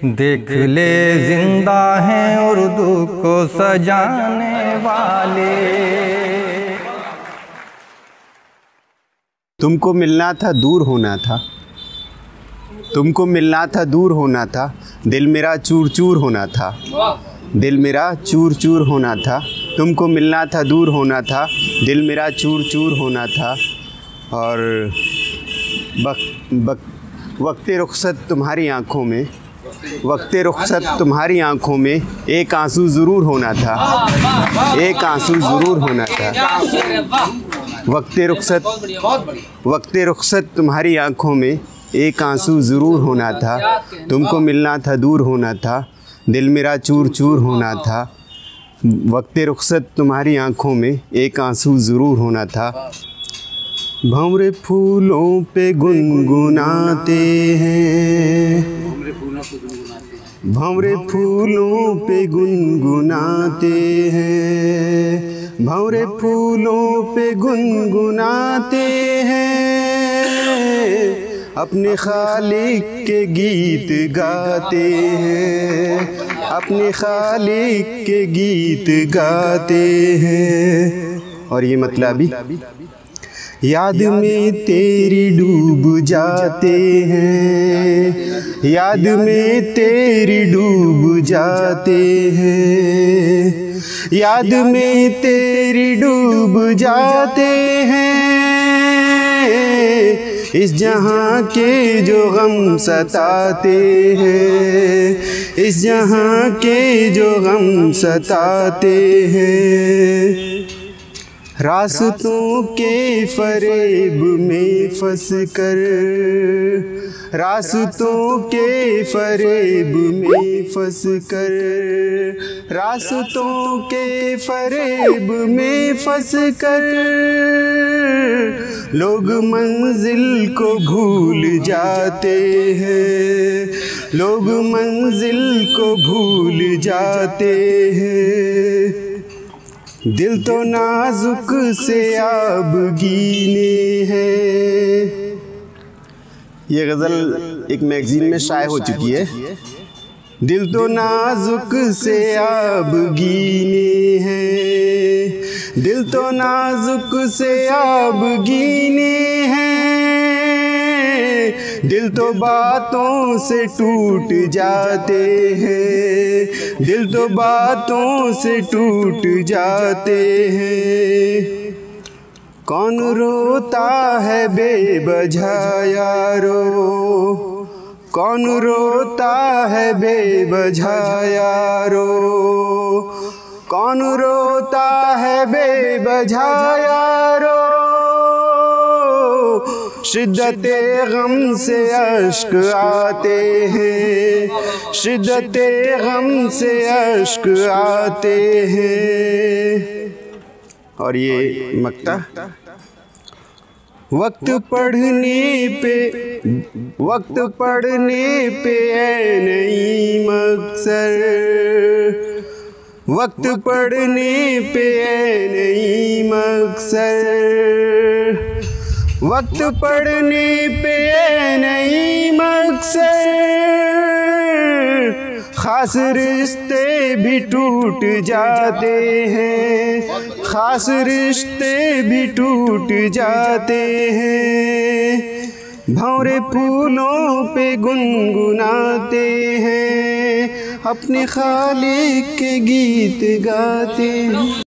देख ले जिंदा हैं उर्दू को सजाने वाले। तुमको मिलना था दूर होना था, तुमको मिलना था दूर होना था, दिल मेरा चूर चूर होना था, दिल मेरा चूर चूर होना था। तुमको मिलना था दूर होना था, दिल मेरा चूर चूर होना था। और वक्ते रुखसत तुम्हारी आँखों में, वक्ते रुखसत तुम्हारी आँखों में एक आंसू ज़रूर होना था, एक आंसू ज़रूर होना था। वक्ते रुखसत तुम्हारी आँखों में एक आंसू ज़रूर होना था। तुमको मिलना था दूर होना था, दिल मेरा चूर चूर होना था। वक्ते रुखसत तुम्हारी आँखों में एक आंसू ज़रूर होना था। भंवरे फूलों पे गुनगुनाते हैं, भंवरे फूलों पे गुनगुनाते हैं, भंवरे फूलों पे गुनगुनाते हैं, अपने खालिक के गीत गाते हैं, अपने खालिक के गीत गाते हैं। और ये मतलबी याद में तेरी डूब जाते हैं, याद में तेरी डूब जाते हैं, याद में तेरी डूब जाते हैं। इस जहां के जो गम सताते हैं, इस जहां के जो गम सताते हैं। रास्तों के फरेब में फंस कर, रास्तों के फरेब में फंस कर, रास्तों के फरेब में फंस कर, लोग मंजिल को भूल जाते हैं, लोग मंजिल को भूल जाते हैं। दिल तो नाजुक से आबगीने हैं। ये गज़ल एक मैगज़ीन में शाये हो चुकी है। दिल तो नाजुक से आबगीने हैं, दिल तो नाजुक से आबगीने हैं, दिल तो बातों से टूट जाते हैं, दिल तो बातों से टूट जाते हैं। कौन रोता है बेवजह यारो, कौन रोता है बेवजह यारो, कौन रोता है बेवजह यारो। शिद्दते गम से अश्क आते हैं, शिद्दते गम से अश्क आते हैं। और ये मक्ता वक्त पढ़ने पे, वक्त पढ़ने पे ऐ नईम अक्सर, वक्त पढ़ने पे ऐ नईम अक्सर, वक्त पढ़ने पे ऐ नईम अक्सर। खास रिश्ते भी टूट जाते हैं, खास रिश्ते भी टूट जाते हैं। भंवरे फूलों पे गुनगुनाते हैं, अपने खालिक के गीत गाते हैं।